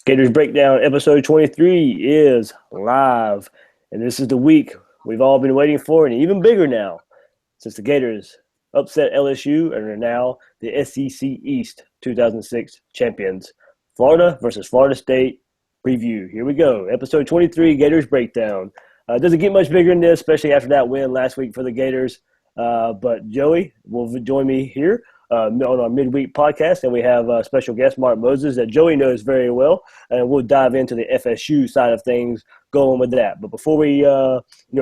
Gators Breakdown episode 23 is live, and this is the week we've all been waiting for, and even bigger now, since the Gators upset LSU and are now the SEC East 2006 champions. Florida versus Florida State preview. Here we go. Episode 23, Gators Breakdown. Doesn't get much bigger than this, especially after that win last week for the Gators. But Joey will join me here on our midweek podcast, and we have special guest Mark Moses that Joey knows very well, and we'll dive into the FSU side of things going with that. But before we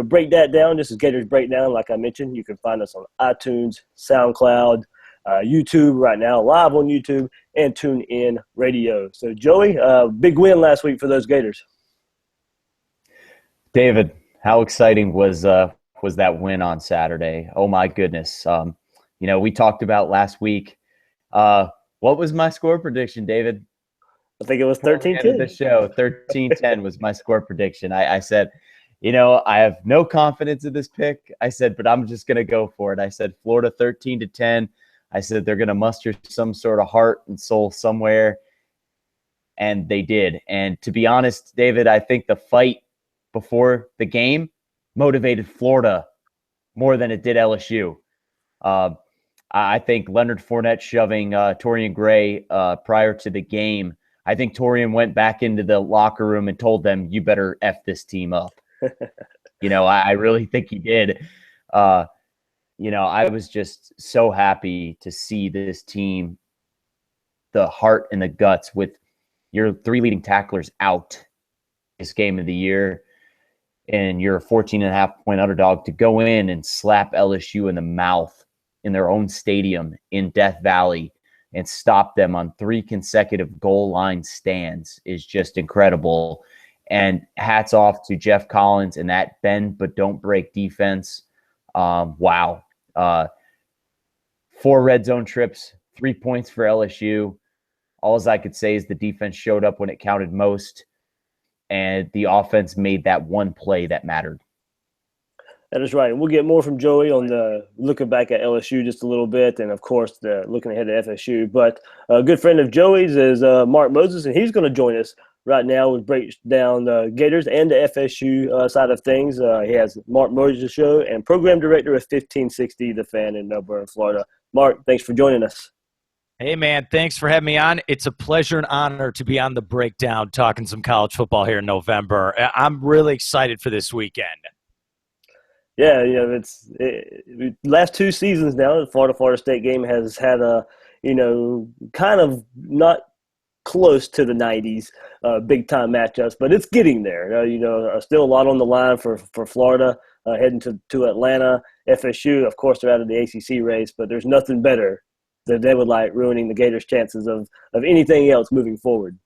break that down, this is Gators Breakdown. Like I mentioned, you can find us on iTunes, SoundCloud, YouTube right now, live on YouTube, and TuneIn Radio. So Joey, big win last week for those Gators. David, how exciting was that win on Saturday? Oh my goodness. We talked about last week. What was my score prediction, David? I think it was 13-10. The show 13-10 was my score prediction. I said, I have no confidence in this pick. I said, but I'm just going to go for it. I said Florida 13-10. I said they're going to muster some sort of heart and soul somewhere, and they did. And to be honest, David, I think the fight before the game motivated Florida more than it did LSU. I think Leonard Fournette shoving Torian Gray prior to the game, I think Torian went back into the locker room and told them, you better F this team up. I really think he did. I was just so happy to see this team, the heart and the guts with your three leading tacklers out this game of the year, and you're a 14.5-point underdog to go in and slap LSU in the mouth in their own stadium in Death Valley and stop them on 3 consecutive goal line stands is just incredible. And hats off to Jeff Collins and that bend but don't break defense. Wow. 4 red zone trips, 3 points for LSU. All I could say is the defense showed up when it counted most, and the offense made that one play that mattered. That is right. And we'll get more from Joey on the looking back at LSU just a little bit, and, of course, the looking ahead to FSU. But a good friend of Joey's is Mark Moses, and he's going to join us right now and break down the Gators and the FSU side of things. He has Mark Moses' show and program director of 1560 The Fan in Melbourne, Florida. Mark, thanks for joining us. Hey, man, thanks for having me on. It's a pleasure and honor to be on the breakdown talking some college football here in November. I'm really excited for this weekend. Yeah, it's last 2 seasons now, the Florida State game has had a, kind of not close to the 90s big-time matchups, but it's getting there. Still a lot on the line for Florida heading to Atlanta. FSU, of course, they're out of the ACC race, but there's nothing better that they would like ruining the Gators' chances of anything else moving forward.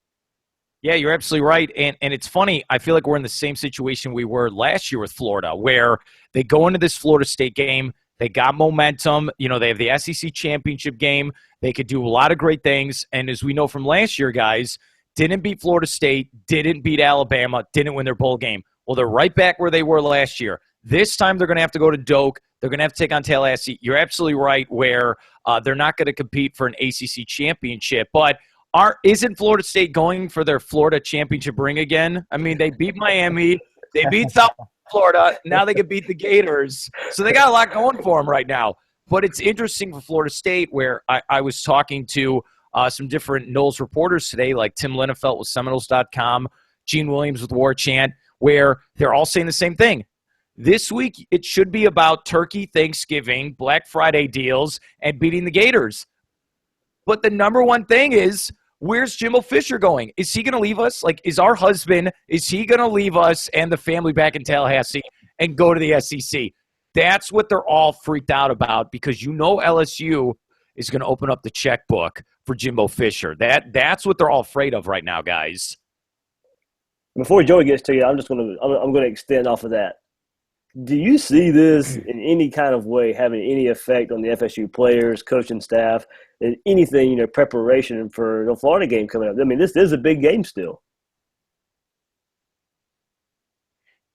Yeah, you're absolutely right. And it's funny, I feel like we're in the same situation we were last year with Florida, where they go into this Florida State game, they got momentum, they have the SEC championship game, they could do a lot of great things, and as we know from last year, guys, didn't beat Florida State, didn't beat Alabama, didn't win their bowl game. Well, they're right back where they were last year. This time they're going to have to go to Doak. They're going to have to take on Tallahassee. You're absolutely right where they're not going to compete for an ACC championship, but isn't Florida State going for their Florida championship ring again? I mean, they beat Miami. They beat South Florida. Now they can beat the Gators. So they got a lot going for them right now. But it's interesting for Florida State where I was talking to some different Knowles reporters today, like Tim Linnefelt with Seminoles.com, Gene Williams with War Chant, where they're all saying the same thing. This week, it should be about Turkey, Thanksgiving, Black Friday deals, and beating the Gators. But the number one thing is, where's Jimbo Fisher going? Is he going to leave us? Is our husband, is he going to leave us and the family back in Tallahassee and go to the SEC? That's what they're all freaked out about because LSU is going to open up the checkbook for Jimbo Fisher. That's what they're all afraid of right now, guys. Before Joey gets to you, I'm going to extend off of that. Do you see this in any kind of way having any effect on the FSU players, coaching staff, and anything, preparation for the Florida game coming up? I mean, this is a big game still.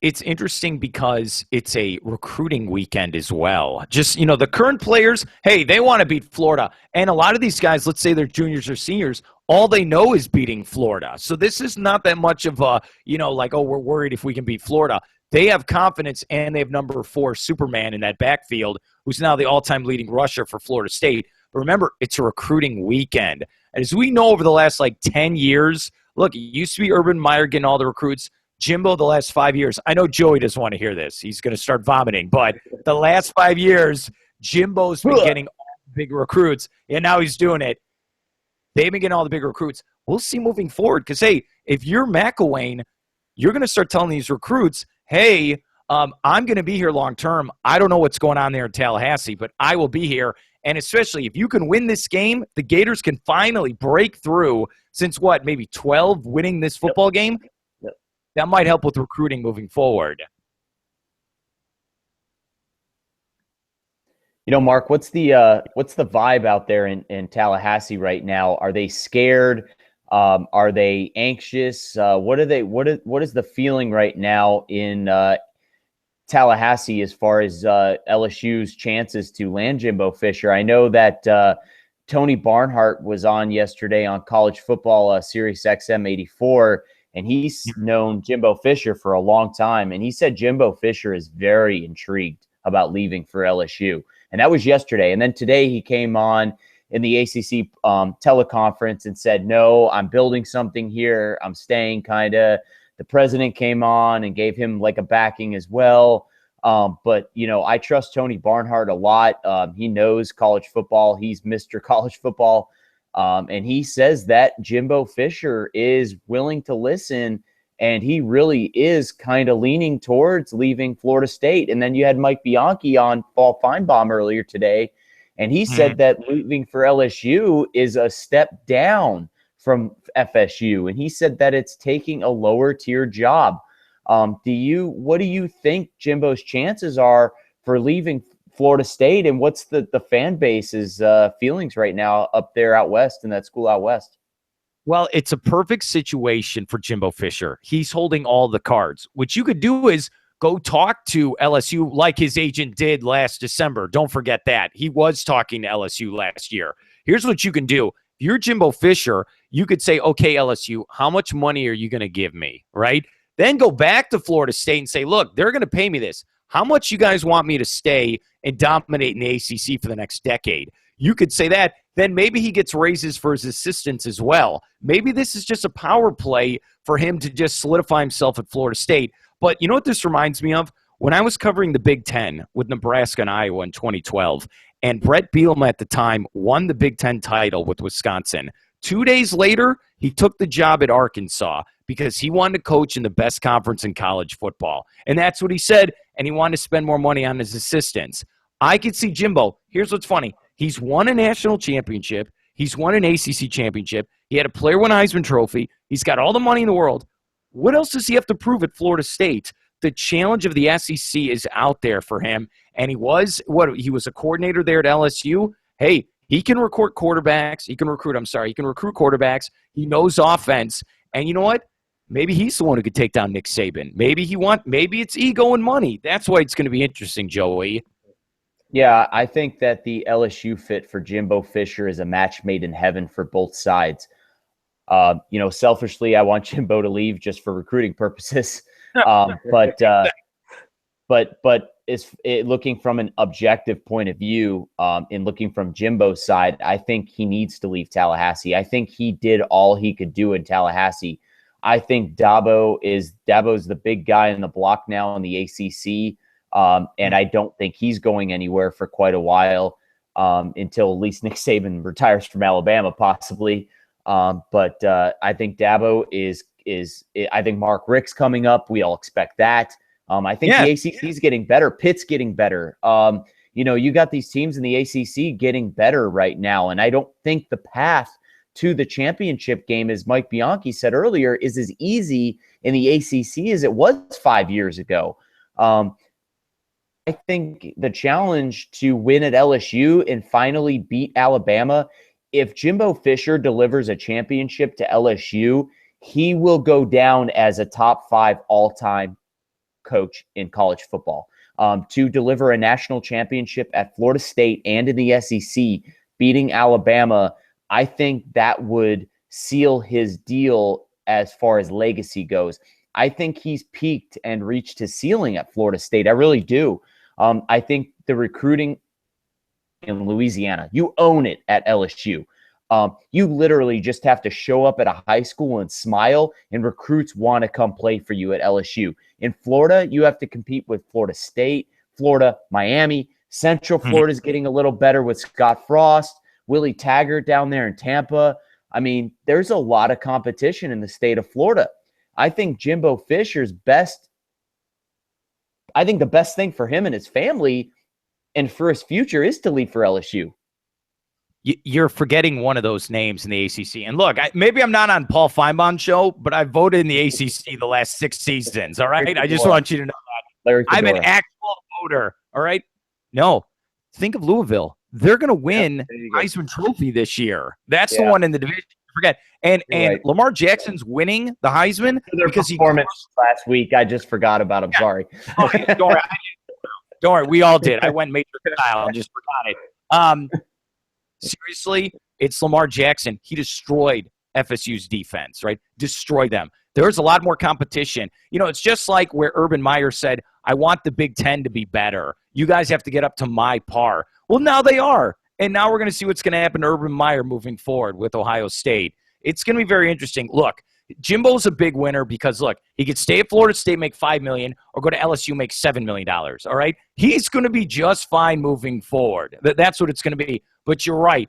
it's interesting because it's a recruiting weekend as well. Just, the current players, hey, they want to beat Florida. And a lot of these guys, let's say they're juniors or seniors, all they know is beating Florida. So this is not that much of a, like, oh, we're worried if we can beat Florida. They have confidence, and they have number 4 Superman in that backfield, who's now the all-time leading rusher for Florida State. But remember, it's a recruiting weekend. And as we know over the last, 10 years, look, it used to be Urban Meyer getting all the recruits. Jimbo, the last 5 years, I know Joey doesn't want to hear this. He's going to start vomiting. But the last 5 years, Jimbo's been getting all the big recruits, and now he's doing it. They've been getting all the big recruits. We'll see moving forward because, hey, if you're McElwain, you're going to start telling these recruits, hey, I'm going to be here long term. I don't know what's going on there in Tallahassee, but I will be here. And especially if you can win this game, the Gators can finally break through since maybe 12 winning this football game? That might help with recruiting moving forward. Mark, what's the vibe out there in Tallahassee right now? Are they scared? Are they anxious? What is the feeling right now in Tallahassee as far as LSU's chances to land Jimbo Fisher? I know that Tony Barnhart was on yesterday on College Football Sirius XM 84. And he's known Jimbo Fisher for a long time. And he said Jimbo Fisher is very intrigued about leaving for LSU. And that was yesterday. And then today he came on in the ACC teleconference and said, no, I'm building something here. I'm staying kind of. The president came on and gave him like a backing as well. But, I trust Tony Barnhart a lot. He knows college football. He's Mr. College Football. And he says that Jimbo Fisher is willing to listen, and he really is kind of leaning towards leaving Florida State. And then you had Mike Bianchi on Paul Feinbaum earlier today, and he said that leaving for LSU is a step down from FSU. And he said that it's taking a lower tier job. What do you think Jimbo's chances are for leaving Florida State, and what's the fan base's feelings right now up there out west in that school out west? Well, it's a perfect situation for Jimbo Fisher. He's holding all the cards. What you could do is go talk to LSU like his agent did last December. Don't forget that. He was talking to LSU last year. Here's what you can do. If you're Jimbo Fisher, you could say, okay, LSU, how much money are you going to give me, right? Then go back to Florida State and say, look, they're going to pay me this. How much you guys want me to stay and dominate in the ACC for the next decade? You could say that. Then maybe he gets raises for his assistants as well. Maybe this is just a power play for him to just solidify himself at Florida State. But you know what this reminds me of? When I was covering the Big Ten with Nebraska and Iowa in 2012, and Brett Bielema at the time won the Big Ten title with Wisconsin. 2 days later, he took the job at Arkansas because he wanted to coach in the best conference in college football. And that's what he said, and he wanted to spend more money on his assistants. I could see Jimbo. Here's what's funny. He's won a national championship. He's won an ACC championship. He had a player win a Heisman Trophy. He's got all the money in the world. What else does he have to prove at Florida State? The challenge of the SEC is out there for him, and he was a coordinator there at LSU. Hey, he can recruit quarterbacks. He can recruit quarterbacks. He knows offense. And you know what? Maybe he's the one who could take down Nick Saban. Maybe it's ego and money. That's why it's going to be interesting, Joey. Yeah, I think that the LSU fit for Jimbo Fisher is a match made in heaven for both sides. Selfishly, I want Jimbo to leave just for recruiting purposes. But looking from an objective point of view, in looking from Jimbo's side, I think he needs to leave Tallahassee. I think he did all he could do in Tallahassee. I think Dabo's the big guy in the block now in the ACC. And I don't think he's going anywhere for quite a while, until at least Nick Saban retires from Alabama, possibly. But I think Dabo is I think Mark Richt's coming up. We all expect that. I think the ACC is getting better. Pitt's getting better. You got these teams in the ACC getting better right now. And I don't think the path to the championship game, as Mike Bianchi said earlier, is as easy in the ACC as it was 5 years ago. I think the challenge to win at LSU and finally beat Alabama, if Jimbo Fisher delivers a championship to LSU, he will go down as a top 5 all-time coach in college football. To deliver a national championship at Florida State and in the SEC, beating Alabama, I think that would seal his deal as far as legacy goes. I think he's peaked and reached his ceiling at Florida State. I really do. I think the recruiting in Louisiana, you own it at LSU. You literally just have to show up at a high school and smile, and recruits want to come play for you at LSU. In Florida, you have to compete with Florida State, Florida, Miami. Central Florida is getting a little better with Scott Frost, Willie Taggart down there in Tampa. I mean, there's a lot of competition in the state of Florida. I think Jimbo Fisher's best – I think the best thing for him and his family and for his future is to leave for LSU. You're forgetting one of those names in the ACC. And look, maybe I'm not on Paul Feinbaum's show, but I voted in the ACC the last 6 seasons, all right? I just want you to know that. I'm an actual voter, all right? No, think of Louisville. They're going to win Heisman Trophy this year. That's the one in the division. Forget. And Lamar Jackson's winning the Heisman because performance last week. I just forgot about him. Sorry. Okay, don't worry. We all did. I went Matrix style and just forgot it. Seriously, it's Lamar Jackson. He destroyed FSU's defense, right? Destroyed them. There's a lot more competition. You know, it's just like where Urban Meyer said, I want the Big Ten to be better. You guys have to get up to my par. Well, now they are. And now we're going to see what's going to happen to Urban Meyer moving forward with Ohio State. It's going to be very interesting. Look, Jimbo's a big winner because, look, he could stay at Florida State, make $5 million, or go to LSU, make $7 million, all right? He's going to be just fine moving forward. That's what it's going to be. But you're right.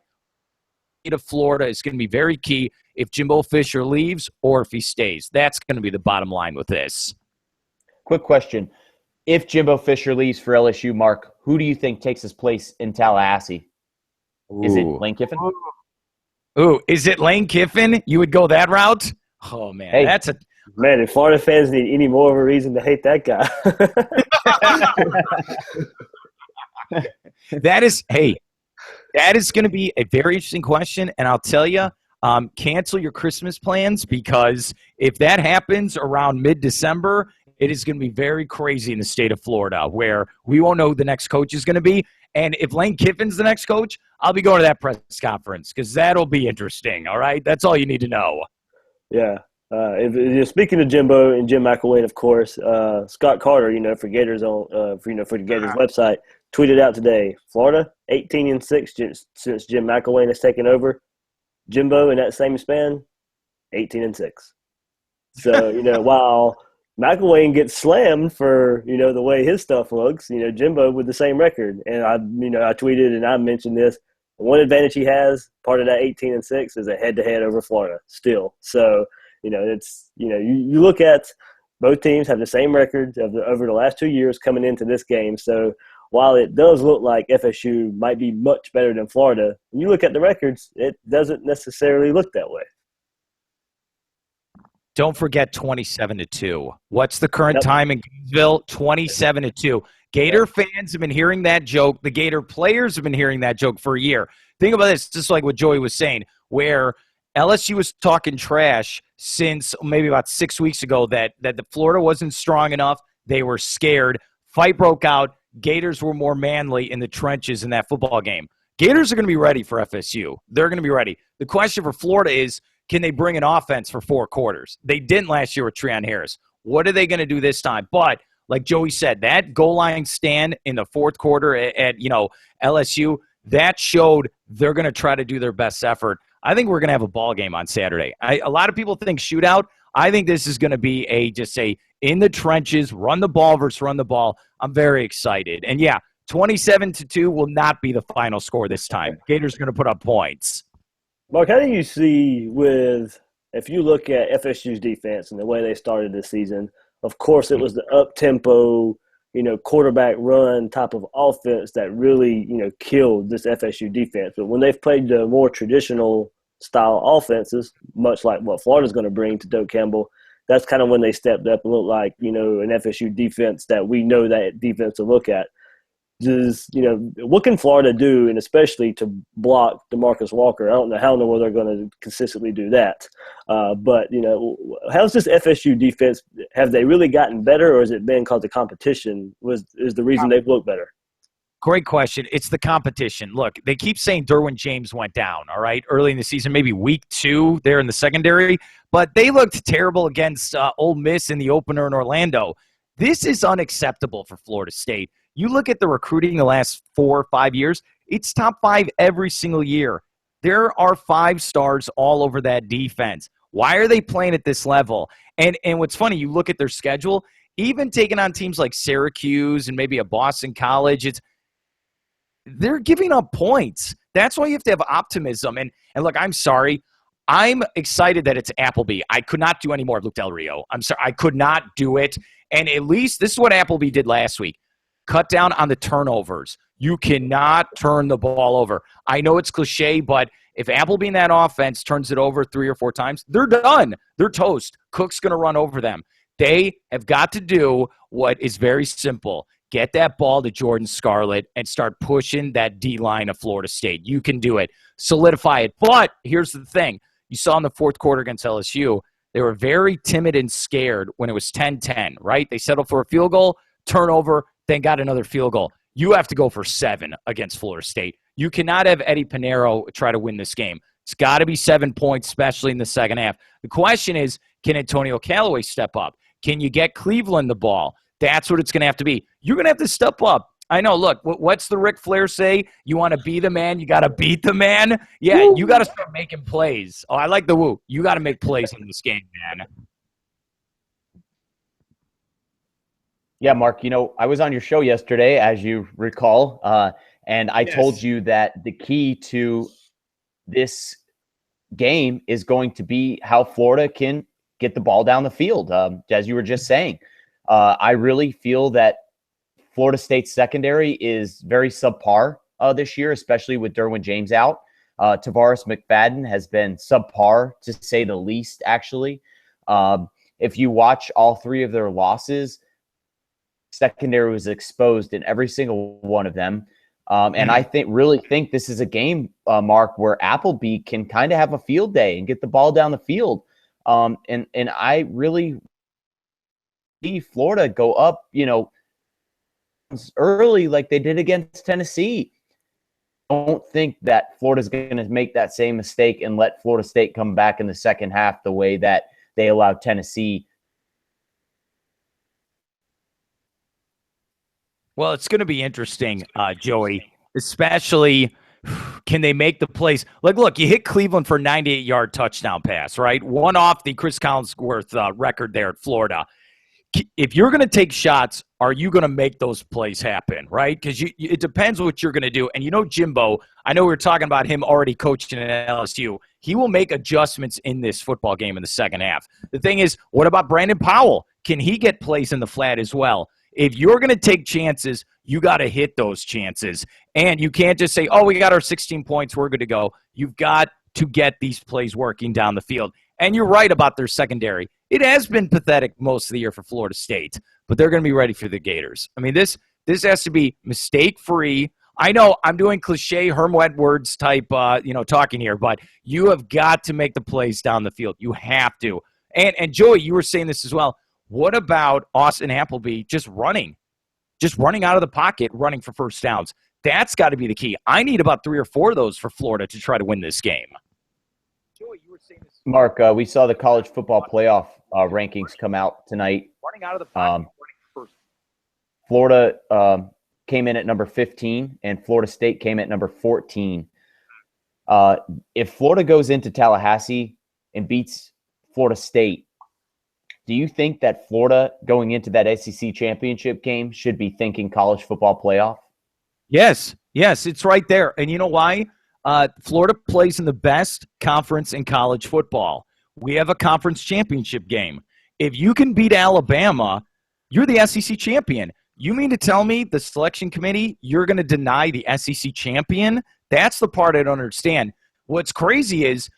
Of Florida is going to be very key if Jimbo Fisher leaves or if he stays. That's going to be the bottom line with this. Quick question. If Jimbo Fisher leaves for LSU, Mark, who do you think takes his place in Tallahassee? Is it Lane Kiffin? Ooh, is it Lane Kiffin? You would go that route? Oh, man. Hey. That's a – Man, if Florida fans need any more of a reason to hate that guy. That is going to be a very interesting question, and I'll tell you, cancel your Christmas plans because if that happens around mid-December, it is going to be very crazy in the state of Florida where we won't know who the next coach is going to be. And if Lane Kiffin's the next coach, I'll be going to that press conference because that'll be interesting, all right? That's all you need to know. Yeah. Speaking of Jimbo and Jim McElwain, of course, Scott Carter, for Gators for the Gators website, tweeted out today, Florida 18-6 since Jim McElwain has taken over. Jimbo in that same span, 18-6. So while McElwain gets slammed for the way his stuff looks, Jimbo with the same record, and I tweeted and I mentioned this. One advantage he has, part of that 18-6, is a head-to-head over Florida still. So. You look at both teams have the same record over the last 2 years coming into this game. So while it does look like FSU might be much better than Florida, when you look at the records, it doesn't necessarily look that way. Don't forget 27-2. What's the current time in Gainesville? 27-2. Gator fans have been hearing that joke. The Gator players have been hearing that joke for a year. Think about this, just like what Joey was saying, where LSU was talking trash since maybe about 6 weeks ago that the Florida wasn't strong enough. They were scared. Fight broke out. Gators were more manly in the trenches in that football game. Gators are going to be ready for FSU. They're going to be ready. The question for Florida is, can they bring an offense for 4 quarters? They didn't last year with Treon Harris. What are they going to do this time? But like Joey said, that goal line stand in the fourth quarter at LSU, that showed they're going to try to do their best effort. I think we're going to have a ball game on Saturday. A lot of people think shootout. I think this is going to be a in the trenches, run the ball versus run the ball. I'm very excited. And, 27-2 will not be the final score this time. Gators are going to put up points. Mark, how do you see if you look at FSU's defense and the way they started this season, of course it was the up-tempo, quarterback run type of offense that really, killed this FSU defense. But when they've played the more traditional style offenses, much like what Florida's going to bring to Doak Campbell, that's kind of when they stepped up and looked like, an FSU defense that we know that defense to look at. Does what can Florida do, and especially to block DeMarcus Walker? I don't know how in the world they're going to consistently do that. But how's this FSU defense? Have they really gotten better, or has it been because the competition is the reason they've looked better? Great question. It's the competition. Look, they keep saying Derwin James went down, all right, early in the season, maybe week 2 there in the secondary, but they looked terrible against Ole Miss in the opener in Orlando. This is unacceptable for Florida State. You look at the recruiting the last 4 or 5 years, it's top 5 every single year. There are 5 stars all over that defense. Why are they playing at this level? And what's funny, you look at their schedule, even taking on teams like Syracuse and maybe a Boston College, they're giving up points. That's why you have to have optimism. And look, I'm sorry. I'm excited that it's Appleby. I could not do any more of Luke Del Rio. I'm sorry. I could not do it. And at least this is what Appleby did last week. Cut down on the turnovers. You cannot turn the ball over. I know it's cliche, but if Appleby in that offense turns it over 3 or 4 times, they're done. They're toast. Cook's going to run over them. They have got to do what is very simple. Get that ball to Jordan Scarlett and start pushing that D-line of Florida State. You can do it. Solidify it. But here's the thing. You saw in the fourth quarter against LSU, they were very timid and scared when it was 10-10, right? They settled for a field goal, turnover, then got another field goal. You have to go for 7 against Florida State. You cannot have Eddie Pinheiro try to win this game. It's got to be 7 points, especially in the second half. The question is, can Antonio Callaway step up? Can you get Cleveland the ball? That's what it's going to have to be. You're going to have to step up. I know, look, what's the Ric Flair say? You want to be the man, you got to beat the man. Yeah, woo. You got to start making plays. Oh, I like the woo. You got to make plays in this game, man. Yeah, Mark, I was on your show yesterday, as you recall, and I told you that the key to this game is going to be how Florida can get the ball down the field, as you were just saying. I really feel that Florida State's secondary is very subpar this year, especially with Derwin James out. Tavares McFadden has been subpar, to say the least, actually. If you watch all 3 of their losses, secondary was exposed in every single one of them. And I really think this is a game, Mark, where Appleby can kind of have a field day and get the ball down the field. And I really see Florida go up, early like they did against Tennessee. I don't think that Florida's going to make that same mistake and let Florida State come back in the second half the way that they allowed Tennessee. Well, it's going to be interesting, Joey, especially can they make the plays? Like, look, you hit Cleveland for a 98-yard touchdown pass, right? One off the Chris Collinsworth record there at Florida. If you're going to take shots, are you going to make those plays happen, right? Because it depends what you're going to do. And Jimbo, I know we were talking about him already coaching at LSU. He will make adjustments in this football game in the second half. The thing is, what about Brandon Powell? Can he get plays in the flat as well? If you're going to take chances, you got to hit those chances. And you can't just say, oh, we got our 16 points, we're good to go. You've got to get these plays working down the field. And you're right about their secondary. It has been pathetic most of the year for Florida State, but they're going to be ready for the Gators. I mean, this has to be mistake-free. I know I'm doing cliche Herm Edwards type, talking here, but you have got to make the plays down the field. You have to. And Joey, you were saying this as well. What about Austin Appleby just running out of the pocket, running for first downs? That's got to be the key. I need about 3 or 4 of those for Florida to try to win this game. Joey, you were saying this. Mark, we saw the college football playoff rankings come out tonight. Running out of the pocket, running first. Florida came in at number 15, and Florida State came at number 14. If Florida goes into Tallahassee and beats Florida State, do you think that Florida, going into that SEC championship game, should be thinking college football playoff? Yes, it's right there. And you know why? Florida plays in the best conference in college football. We have a conference championship game. If you can beat Alabama, you're the SEC champion. You mean to tell me the selection committee, you're going to deny the SEC champion? That's the part I don't understand. What's crazy is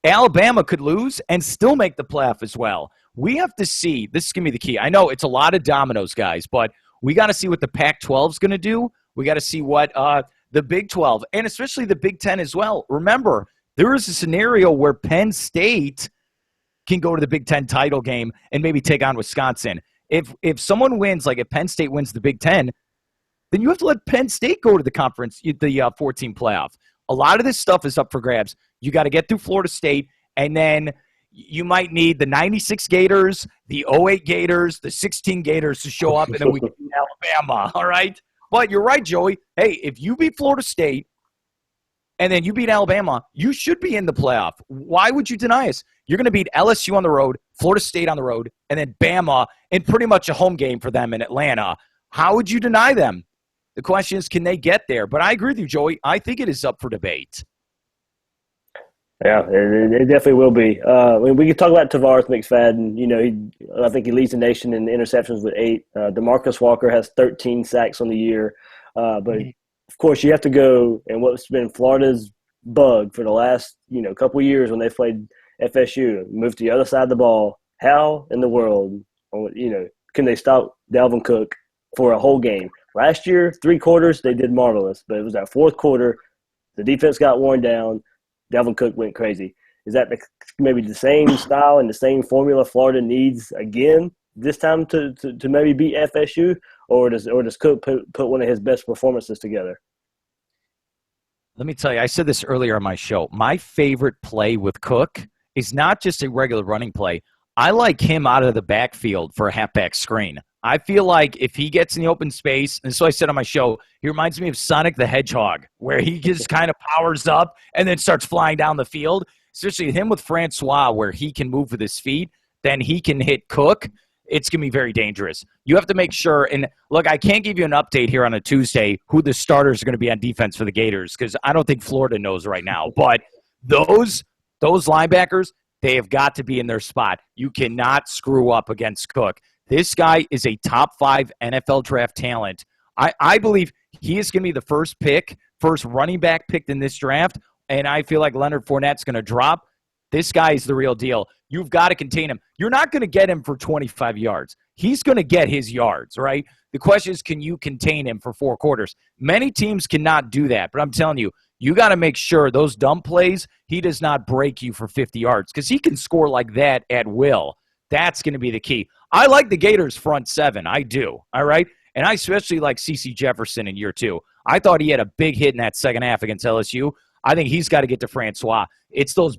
Alabama could lose and still make the playoff as well. We have to see. This is going to be the key. I know it's a lot of dominoes, guys, but we got to see what the Pac-12 is going to do. We got to see what the Big 12 and especially the Big 10 as well. Remember, there is a scenario where Penn State can go to the Big 10 title game and maybe take on Wisconsin. If someone wins, like if Penn State wins the Big 10, then you have to let Penn State go to the conference, the 14 playoff. A lot of this stuff is up for grabs. You got to get through Florida State, and then you might need the 96 Gators, the 08 Gators, the 16 Gators to show up, and then we can beat Alabama, all right? But you're right, Joey. Hey, if you beat Florida State and then you beat Alabama, you should be in the playoff. Why would you deny us? You're going to beat LSU on the road, Florida State on the road, and then Bama in pretty much a home game for them in Atlanta. How would you deny them? The question is, can they get there? But I agree with you, Joey. I think it is up for debate. Yeah, it definitely will be. We could talk about Tavares McFadden. You know, I think he leads the nation in interceptions with 8. DeMarcus Walker has 13 sacks on the year. But, of course, you have to go, and what's been Florida's bug for the last, couple of years when they played FSU, move to the other side of the ball. How in the world, can they stop Dalvin Cook for a whole game? Last year, 3 quarters, they did marvelous. But it was that 4th quarter, the defense got worn down. Dalvin Cook went crazy. Is that maybe the same style and the same formula Florida needs again this time to maybe beat FSU, or does Cook put one of his best performances together? Let me tell you, I said this earlier on my show. My favorite play with Cook is not just a regular running play. I like him out of the backfield for a halfback screen. I feel like if he gets in the open space, and so I said on my show, he reminds me of Sonic the Hedgehog, where he just kind of powers up and then starts flying down the field. Especially him with Francois, where he can move with his feet, then he can hit Cook. It's going to be very dangerous. You have to make sure, and look, I can't give you an update here on a Tuesday who the starters are going to be on defense for the Gators, because I don't think Florida knows right now. But those linebackers, they have got to be in their spot. You cannot screw up against Cook. This guy is a top 5 NFL draft talent. I believe he is going to be the first running back picked in this draft, and I feel like Leonard Fournette's going to drop. This guy is the real deal. You've got to contain him. You're not going to get him for 25 yards. He's going to get his yards, right? The question is, can you contain him for 4 quarters? Many teams cannot do that, but I'm telling you, you got to make sure those dump plays, he does not break you for 50 yards, because he can score like that at will. That's going to be the key. I like the Gators front 7. I do. All right? And I especially like C.C. Jefferson in year 2. I thought he had a big hit in that second half against LSU. I think he's got to get to Francois. It's those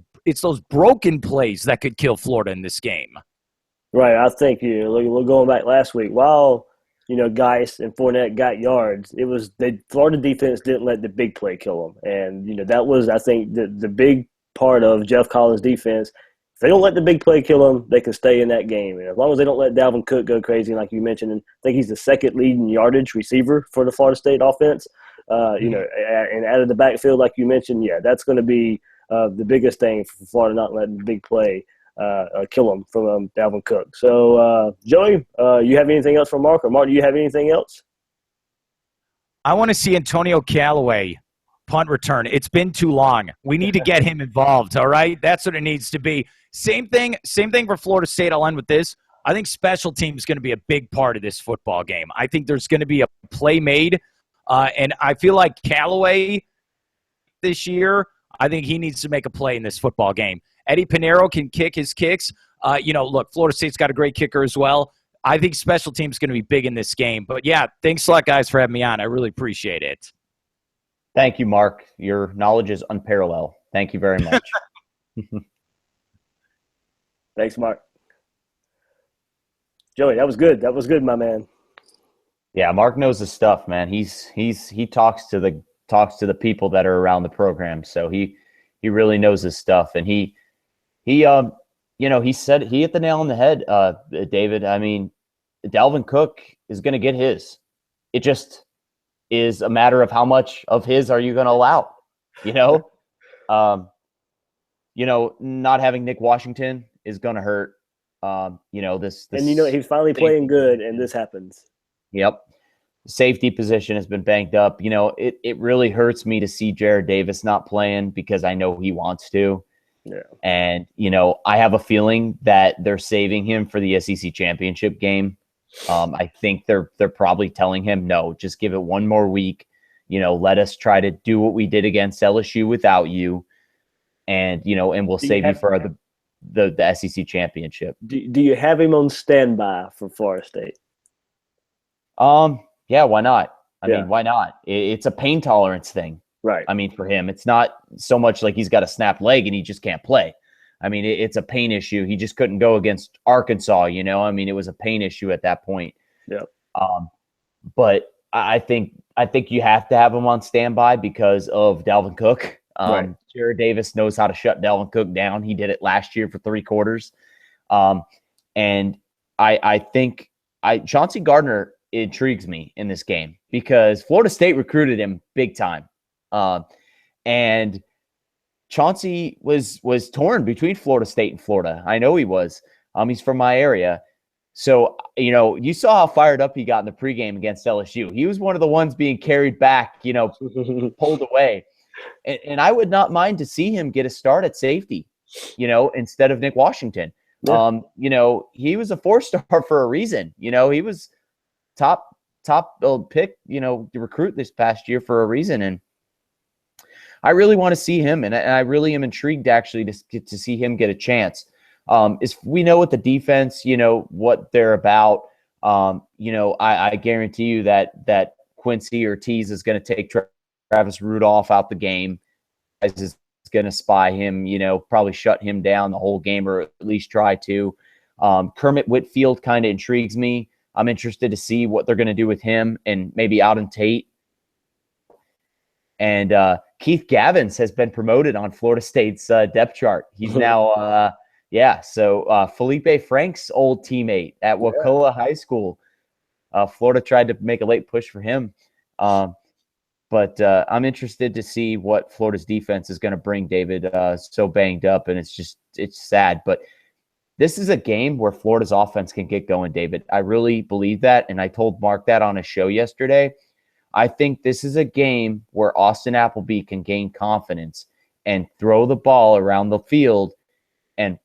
broken plays that could kill Florida in this game. Right. I think we're going back last week. While, Geis and Fournette got yards, it was the Florida defense didn't let the big play kill them. And, that was, I think, the big part of Jeff Collins' defense. If they don't let the big play kill them, they can stay in that game. And as long as they don't let Dalvin Cook go crazy, like you mentioned, and I think he's the second leading yardage receiver for the Florida State offense, and out of the backfield, like you mentioned, that's going to be the biggest thing for Florida, not letting the big play kill them from Dalvin Cook. So, Joey, you have anything else for Mark? Or Mark, do you have anything else? I want to see Antonio Callaway punt return. It's been too long. We need to get him involved, all right? That's what it needs to be. Same thing for Florida State. I'll end with this. I think special teams is going to be a big part of this football game. I think there's going to be a play made, and I feel like Callaway this year, I think he needs to make a play in this football game. Eddie Pinheiro can kick his kicks. Look, Florida State's got a great kicker as well. I think special teams is going to be big in this game. But, yeah, thanks a lot, guys, for having me on. I really appreciate it. Thank you, Mark. Your knowledge is unparalleled. Thank you very much. Thanks, Mark. Joey, that was good. That was good, my man. Yeah, Mark knows his stuff, man. He talks to the people that are around the program, so he really knows his stuff. And he said he hit the nail on the head, David. I mean, Dalvin Cook is going to get his. It just is a matter of how much of his are you going to allow. Not having Nick Washington is going to hurt. This and he's finally playing good, and this happens. Yep. Safety position has been banged up. It really hurts me to see Jared Davis not playing, because I know he wants to. Yeah. And, I have a feeling that they're saving him for the SEC championship game. I think they're probably telling him, no, just give it one more week. Let us try to do what we did against LSU without you, and and we'll save you for the SEC championship. Do you have him on standby for Florida State? Yeah, why not? I mean, why not? It's a pain tolerance thing. Right. I mean, for him, it's not so much like he's got a snapped leg and he just can't play. I mean, it's a pain issue. He just couldn't go against Arkansas, I mean, it was a pain issue at that point. Yeah. But I think you have to have him on standby because of Dalvin Cook. Right. Jared Davis knows how to shut Dalvin Cook down. He did it last year for 3 quarters. And I think Chauncey Gardner intrigues me in this game because Florida State recruited him big time. And Chauncey was torn between Florida State and Florida. I know he was. He's from my area. So, you saw how fired up he got in the pregame against LSU. He was one of the ones being carried back, pulled away. And I would not mind to see him get a start at safety, instead of Nick Washington. Yeah. He was a 4-star for a reason. He was top pick, to recruit this past year for a reason. And I really want to see him, and I really am intrigued actually to see him get a chance. Is we know what the defense, what they're about. I guarantee you that Quincy Ortiz is going to take Travis Rudolph out the game. Is going to spy him, probably shut him down the whole game or at least try to. Kermit Whitfield kind of intrigues me. I'm interested to see what they're going to do with him and maybe Auden Tate. And Keith Gavins has been promoted on Florida State's depth chart. He's now, So Felipe Frank's old teammate at Wacoa High School. Florida tried to make a late push for him. But I'm interested to see what Florida's defense is going to bring, David. So banged up, and it's sad. But this is a game where Florida's offense can get going, David. I really believe that, and I told Mark that on a show yesterday. I think this is a game where Austin Appleby can gain confidence and throw the ball around the field and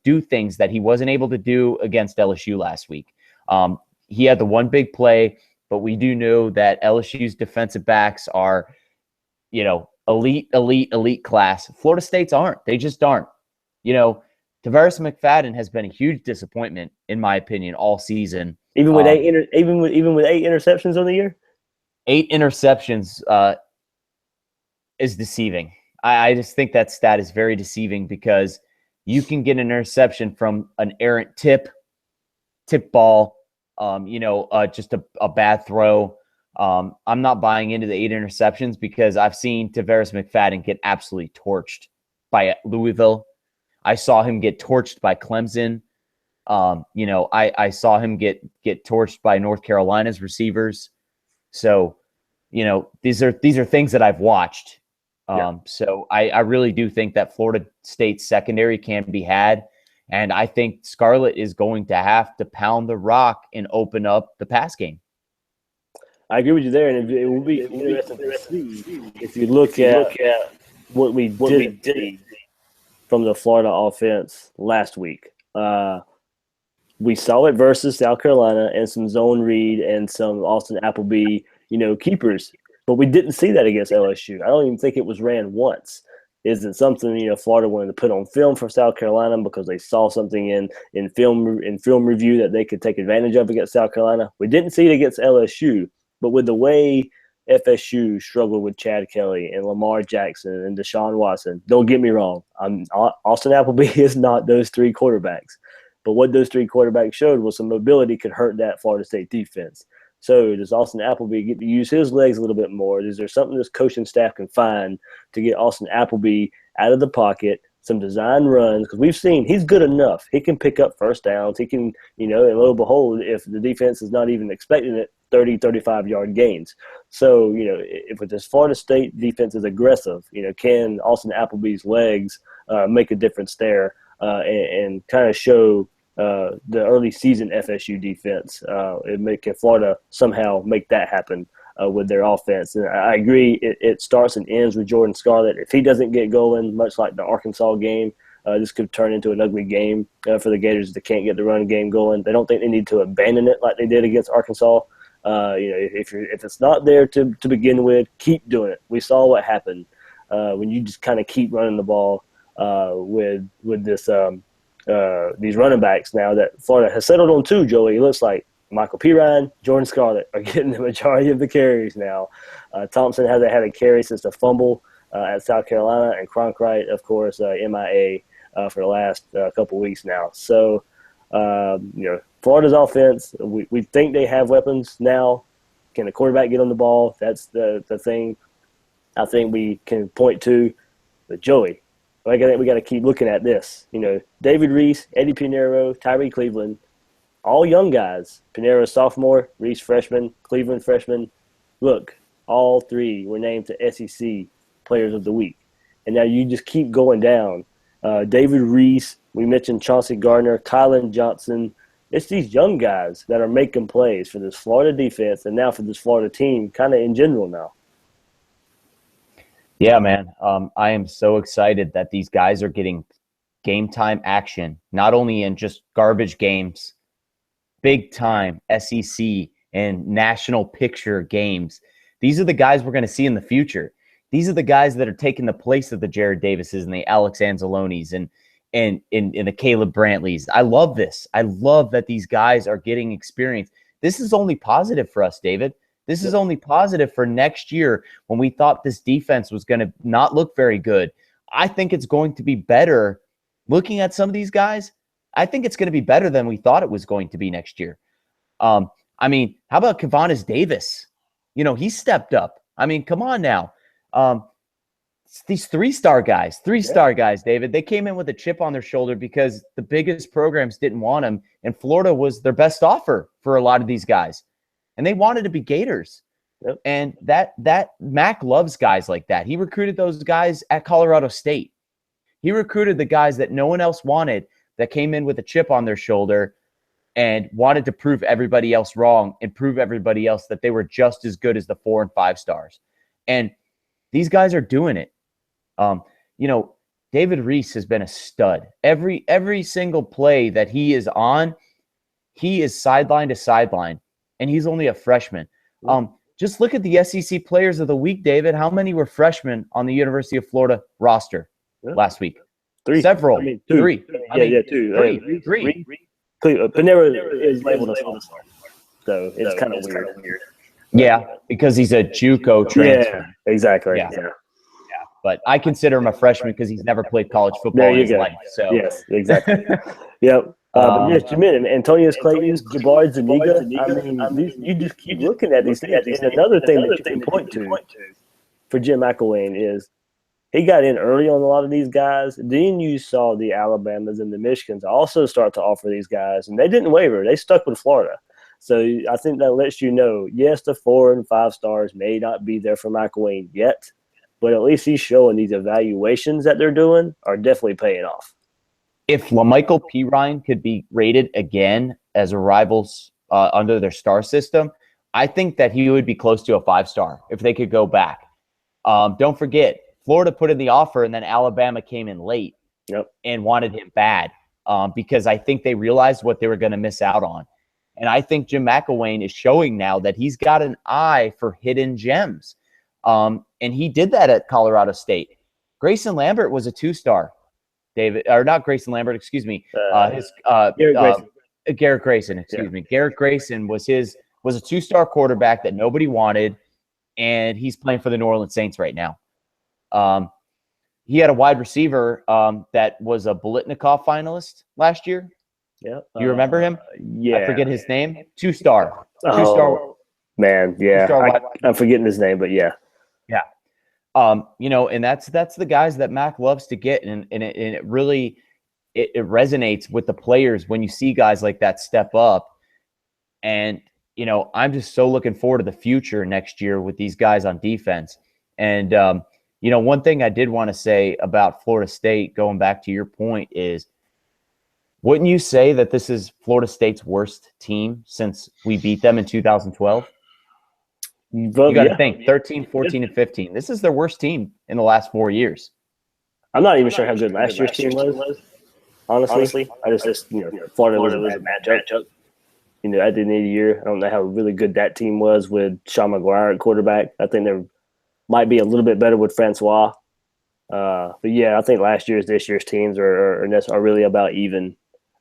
do things that he wasn't able to do against LSU last week. He had the one big play, but we do know that LSU's defensive backs are, elite class. Florida State's aren't. They just aren't. Tavares McFadden has been a huge disappointment, in my opinion, all season. Even with 8 interceptions on the year? 8 interceptions is deceiving. I just think that stat is very deceiving because you can get an interception from an errant tip ball, just a bad throw. I'm not buying into the 8 interceptions because I've seen Tavares McFadden get absolutely torched by Louisville. I saw him get torched by Clemson. I saw him get torched by North Carolina's receivers. So, these are things that I've watched. So I really do think that Florida State's secondary can be had. And I think Scarlett is going to have to pound the rock and open up the pass game. I agree with you there. And it will be interesting to see if you look at what we did from the Florida offense last week. We saw it versus South Carolina and some zone read and some Austin Appleby, keepers. But we didn't see that against LSU. I don't even think it was ran once. Is it something Florida wanted to put on film for South Carolina because they saw something in film review that they could take advantage of against South Carolina? We didn't see it against LSU, but with the way FSU struggled with Chad Kelly and Lamar Jackson and Deshaun Watson, don't get me wrong, Austin Appleby is not those 3 quarterbacks. But what those 3 quarterbacks showed was some mobility could hurt that Florida State defense. So does Austin Appleby get to use his legs a little bit more? Is there something this coaching staff can find to get Austin Appleby out of the pocket, some design runs? Because we've seen he's good enough. He can pick up first downs. He can, and lo and behold, if the defense is not even expecting it, 30, 35-yard gains. So, if with this Florida State defense is aggressive, can Austin Appleby's legs make a difference there and kind of show the early season FSU defense? Can Florida somehow make that happen with their offense? And I agree, it starts and ends with Jordan Scarlett. If he doesn't get going, much like the Arkansas game, This could turn into an ugly game for the Gators if they can't get the run game going. They don't think they need to abandon it like they did against Arkansas. If it's not there to begin with, keep doing it. We saw what happened when you just kind of keep running the ball with this these running backs now that Florida has settled on two. Joey, it looks like Michael Pirine, Jordan Scarlett are getting the majority of the carries now. Thompson hasn't had a carry since the fumble at South Carolina, and Cronkite, of course, MIA for the last couple weeks now. So, Florida's offense, we think they have weapons now. Can the quarterback get on the ball? That's the thing I think we can point to. But Joey, we got to keep looking at this. David Reese, Eddie Pinheiro, Tyree Cleveland, all young guys. Pinheiro sophomore, Reese freshman, Cleveland freshman. Look, all three were named to SEC Players of the Week. And now you just keep going down. David Reese, we mentioned Chauncey Gardner, Kylan Johnson. It's these young guys that are making plays for this Florida defense and now for this Florida team kind of in general now. Yeah, man. I am so excited that these guys are getting game time action, not only in just garbage games, big time SEC and national picture games. These are the guys we're going to see in the future. These are the guys that are taking the place of the Jared Davises and the Alex Anzalonis and the Caleb Brantleys. I love this. I love that these guys are getting experience. This is only positive for us, David. This is only positive for next year when we thought this defense was going to not look very good. I think it's going to be better. Looking at some of these guys, I think it's going to be better than we thought it was going to be next year. How about Kavanis Davis? He stepped up. Come on now. These three-star guys, David, they came in with a chip on their shoulder because the biggest programs didn't want them, and Florida was their best offer for a lot of these guys. And they wanted to be Gators. Yep. And that Mac loves guys like that. He recruited those guys at Colorado State. He recruited the guys that no one else wanted, that came in with a chip on their shoulder and wanted to prove everybody else wrong and prove everybody else that they were just as good as the 4 and 5 stars. And these guys are doing it. David Reese has been a stud. Every single play that he is on, he is sideline to sideline, and he's only a freshman. Just look at the SEC Players of the Week, David. How many were freshmen on the University of Florida roster last week? Three. Several. Two. Three. Two. Three. Panera is labeled a sophomore, so it's kind of weird. Yeah, because he's a JUCO transfer. Yeah, exactly. Yeah. But I consider him a freshman because he's never played college football in his life. So yes, exactly. Yep. Yes, Jamin, Antonius Clayton, Jabbar Zuniga. You just keep looking at these things. And another thing that you can point to for Jim McElwain is he got in early on a lot of these guys. Then you saw the Alabamas and the Michigans also start to offer these guys, and they didn't waver. They stuck with Florida. So I think that lets you know, yes, the 4 and 5 stars may not be there for McElwain yet, but at least he's showing these evaluations that they're doing are definitely paying off. If LaMichael Pirine could be rated again as a rivals under their star system, I think that he would be close to a 5-star if they could go back. Don't forget, Florida put in the offer, and then Alabama came in late and wanted him bad because I think they realized what they were going to miss out on. And I think Jim McElwain is showing now that he's got an eye for hidden gems. And he did that at Colorado State. Grayson Lambert was a 2-star, David, or not Grayson Lambert, excuse me. Garrett Grayson, excuse me. Garrett Grayson was a 2-star quarterback that nobody wanted, and he's playing for the New Orleans Saints right now. He had a wide receiver that was a Bolitnikov finalist last year. Yeah. You remember him? Yeah. I forget his name. 2-star. Man, yeah. I'm forgetting his name, but yeah. Yeah. And that's the guys that Mac loves to get, and it really it resonates with the players when you see guys like that step up. And I'm just so looking forward to the future next year with these guys on defense. And one thing I did want to say about Florida State, going back to your point, is wouldn't you say that this is Florida State's worst team since we beat them in 2012? You got to think 13, 14, and 15. This is their worst team in the last 4 years. I'm not even sure how good last year's team was. Honestly, I just Florida was a bad matchup. At the end of the year, I don't know how really good that team was with Sean McGuire at quarterback. I think they might be a little bit better with Francois. But yeah, I think this year's teams are really about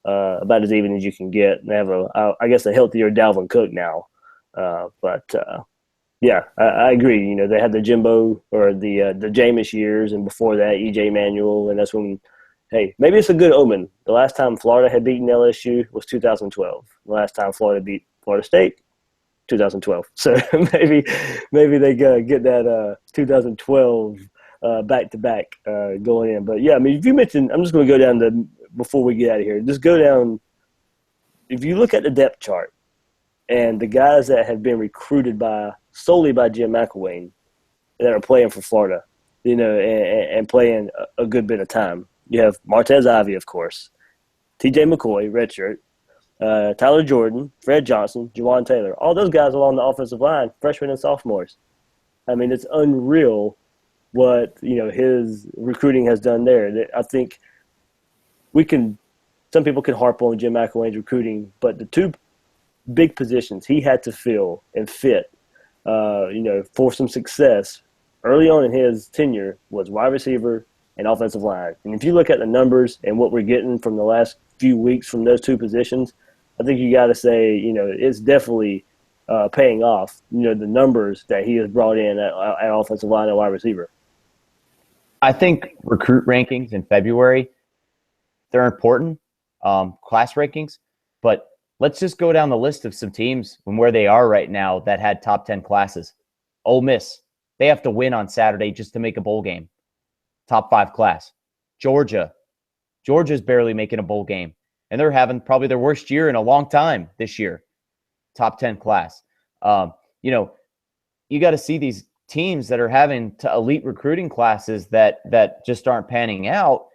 about as even as you can get. They have I guess a healthier Dalvin Cook now. Yeah, I agree. They had the Jimbo or the Jameis years, and before that, EJ Manuel, and that's when. Hey, maybe it's a good omen. The last time Florida had beaten LSU was 2012. The last time Florida beat Florida State, 2012. So maybe they get that 2012 back to back going in. But yeah, I mean, if you mentioned, I'm just going to go down before we get out of here. Just go down. If you look at the depth chart and the guys that have been recruited solely by Jim McElwain that are playing for Florida, and playing a good bit of time. You have Martez Ivey, of course, T.J. McCoy, redshirt, Tyler Jordan, Fred Johnson, Juwan Taylor. All those guys along the offensive line, freshmen and sophomores. I mean, it's unreal what his recruiting has done there. I think some people can harp on Jim McElwain's recruiting, but the two big positions he had to fill and fit, for some success early on in his tenure was wide receiver and offensive line. And if you look at the numbers and what we're getting from the last few weeks from those two positions, I think you got to say, it's definitely paying off, the numbers that he has brought in at offensive line and wide receiver. I think recruit rankings in February, they're important, class rankings, but let's just go down the list of some teams and where they are right now that had top 10 classes. Ole Miss, they have to win on Saturday just to make a bowl game. Top 5 class. Georgia's barely making a bowl game, and they're having probably their worst year in a long time this year. Top 10 class. You got to see these teams that are having elite recruiting classes that just aren't panning out.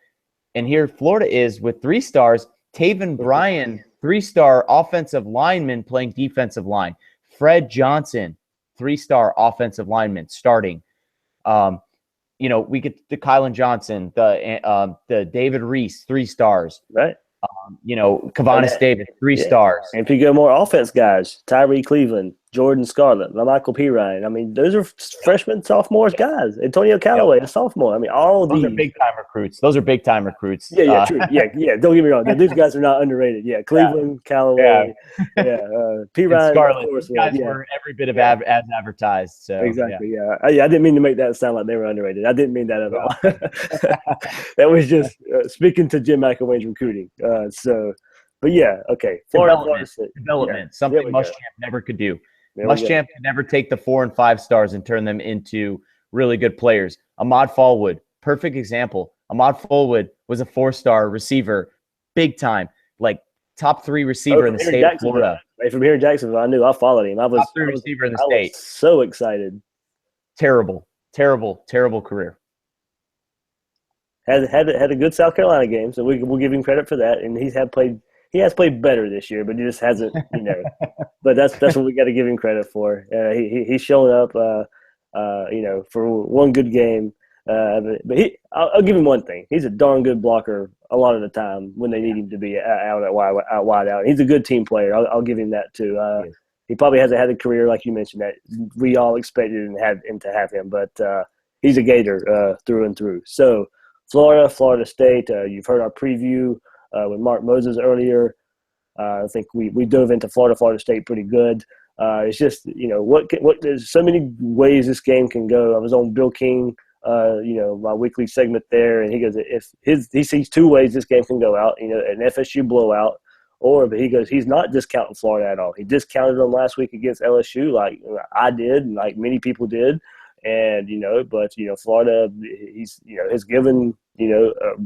And here Florida is with 3 stars. Taven Bryan, 3-star offensive lineman playing defensive line. Fred Johnson, 3-star offensive lineman starting. We get the Kylan Johnson, the David Reese, 3 stars. Right. Kavanis Davis, 3 stars. And if you go more offense guys, Tyree Cleveland, Jordan Scarlett, Michael Pirine. I mean, those are freshmen, sophomores guys. Antonio Callaway, a sophomore. I mean, those are big time recruits. Yeah, true. Yeah. Don't get me wrong. These guys are not underrated. Yeah, Cleveland, Callaway, Pirine, Scarlett. Of course, these guys were every bit of as advertised. So exactly. Yeah. I didn't mean to make that sound like they were underrated. I didn't mean that at all. That was just speaking to Jim McElwain's recruiting. But yeah, okay. Development. Something Muschamp never could do. Muschamp could never take the 4 and 5 stars and turn them into really good players. Ahmad Fallwood, perfect example. Ahmad Fallwood was a 4-star receiver, big time, like top 3 receiver in the state of Florida. From here in Jacksonville, I knew I followed him. I was top 3 receiver in the state. Was so excited. Terrible career. Had a good South Carolina game, so we'll give him credit for that. And he has played better this year, but he just hasn't, But that's what we got to give him credit for. He's shown up, for one good game. But I'll give him one thing: he's a darn good blocker a lot of the time when they need him to be out wide out. He's a good team player. I'll give him that too. He probably hasn't had a career like you mentioned that we all expected him to have him, but he's a Gator through and through. So Florida State. You've heard our preview with Mark Moses earlier. I think we dove into Florida State pretty good. It's just there's so many ways this game can go. I was on Bill King, my weekly segment there, and he goes, he sees 2 ways this game can go out. An FSU blowout, but he goes, he's not discounting Florida at all. He discounted them last week against LSU, like I did, and like many people did. And Florida, has given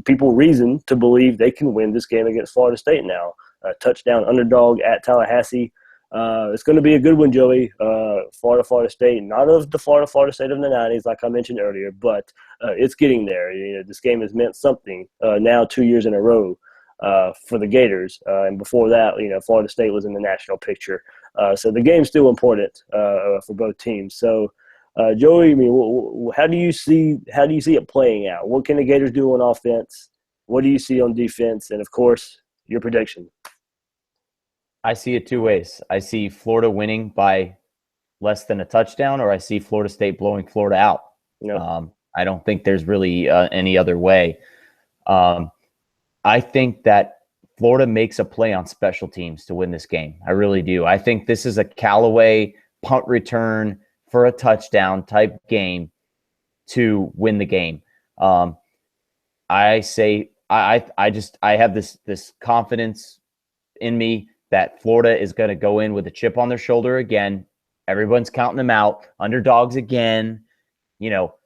people reason to believe they can win this game against Florida State now. Touchdown underdog at Tallahassee. It's going to be a good one, Joey. Florida State, not of the Florida State of the 90s, like I mentioned earlier, but it's getting there. This game has meant something now 2 years in a row for the Gators. And before that, Florida State was in the national picture. So the game's still important for both teams. So Joey, I mean, how do you see it playing out? What can the Gators do on offense? What do you see on defense? And of course, your prediction. I see it two ways. I see Florida winning by less than a touchdown, or I see Florida State blowing Florida out. Yep. I don't think there's really any other way. I think that Florida makes a play on special teams to win this game. I really do. I think this is a Callaway punt return for a touchdown type game to win the game. I say I have this confidence in me that Florida is going to go in with a chip on their shoulder again. Everyone's counting them out. Underdogs again.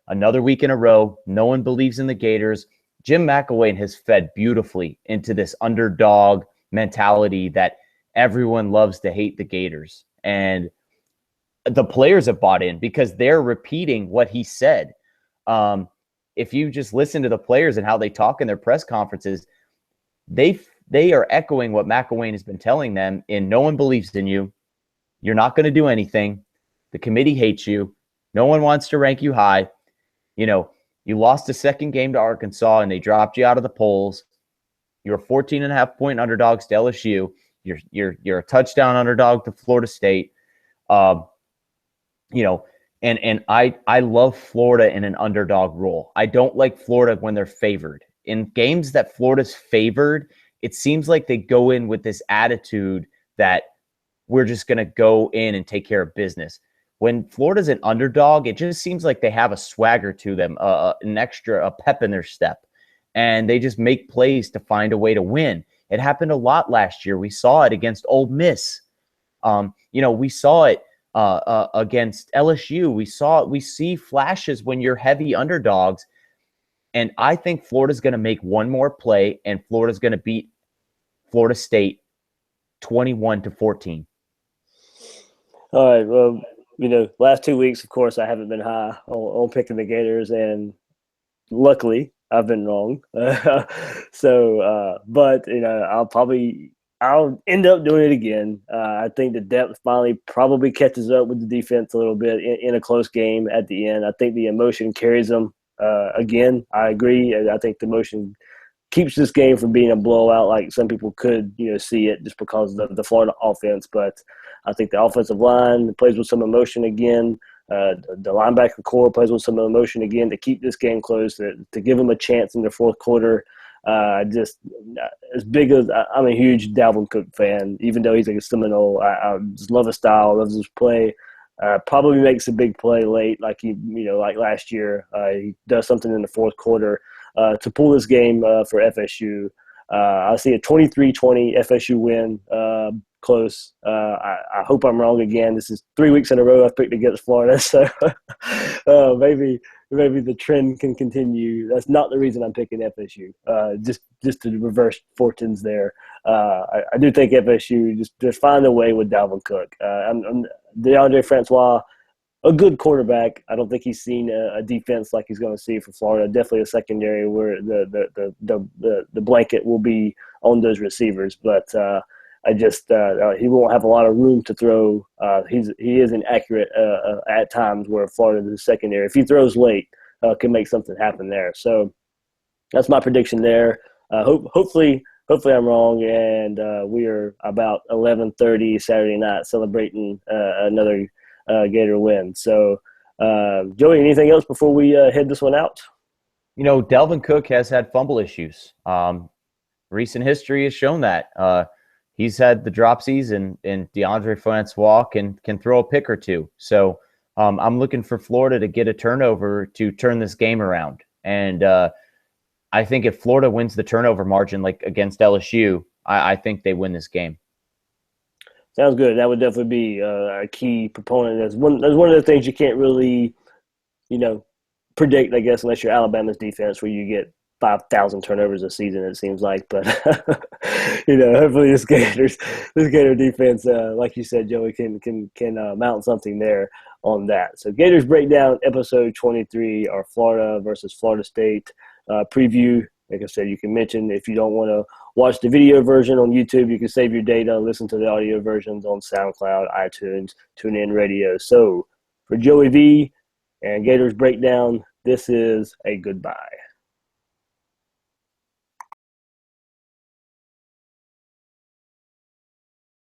Another week in a row. No one believes in the Gators. Jim McElwain has fed beautifully into this underdog mentality that everyone loves to hate the Gators. And the players have bought in because they're repeating what he said. If you just listen to the players and how they talk in their press conferences, they are echoing what McElwain has been telling them in no one believes in you. You're not going to do anything. The committee hates you. No one wants to rank you high. You lost a second game to Arkansas and they dropped you out of the polls. You're 14.5-point underdogs to LSU. You're a touchdown underdog to Florida State. And I love Florida in an underdog role. I don't like Florida when they're favored. In games that Florida's favored, it seems like they go in with this attitude that we're just going to go in and take care of business. When Florida's an underdog, it just seems like they have a swagger to them, a pep in their step, and they just make plays to find a way to win. It happened a lot last year. We saw it against Ole Miss. We saw it against LSU. We see flashes when you're heavy underdogs, and I think Florida's going to make one more play, and Florida's going to beat Florida State 21-14. All right. Well, last 2 weeks, of course, I haven't been high on picking the Gators, and luckily I've been wrong. But I'll end up doing it again. I think the depth finally probably catches up with the defense a little bit in a close game at the end. I think the emotion carries them. Again, I agree. I think the emotion keeps this game from being a blowout like some people could, see it just because of the Florida offense. But I think the offensive line plays with some emotion again. The linebacker core plays with some emotion again to keep this game close, to give them a chance in the fourth quarter. Just as big as I'm a huge Dalvin Cook fan, even though he's like a Seminole. I just love his style, love his play. Probably makes a big play late, like like last year. He does something in the fourth quarter to pull this game for FSU. I see a 23-20 FSU win. Close. I hope I'm wrong again. This is 3 weeks in a row I've picked against Florida, so maybe the trend can continue. That's not the reason I'm picking FSU. Just to reverse fortunes there. I do think FSU just find a way with Dalvin Cook. I'm DeAndre Francois, a good quarterback. I don't think he's seen a defense like he's going to see for Florida. Definitely a secondary where the blanket will be on those receivers, but. He won't have a lot of room to throw. He is inaccurate at times where Florida is secondary. If he throws late, can make something happen there. So that's my prediction there. Hopefully I'm wrong, and we are about 11:30 Saturday night celebrating another Gator win. So, Joey, anything else before we head this one out? Dalvin Cook has had fumble issues. Recent history has shown that. He's had the dropsies, and DeAndre Francois can throw a pick or two. So I'm looking for Florida to get a turnover to turn this game around. And I think if Florida wins the turnover margin, like against LSU, I think they win this game. Sounds good. That would definitely be a key proponent. That's one of the things you can't really, predict, I guess, unless you're Alabama's defense, where you get 5,000 turnovers a season, it seems like. But hopefully this Gator defense, like you said, Joey, can mount something there on that. So Gators Breakdown, episode 23, our Florida versus Florida State preview. Like I said, you can mention if you don't want to watch the video version on YouTube, you can save your data, listen to the audio versions on SoundCloud, iTunes, TuneIn Radio. So for Joey V, And Gators Breakdown, this is a goodbye.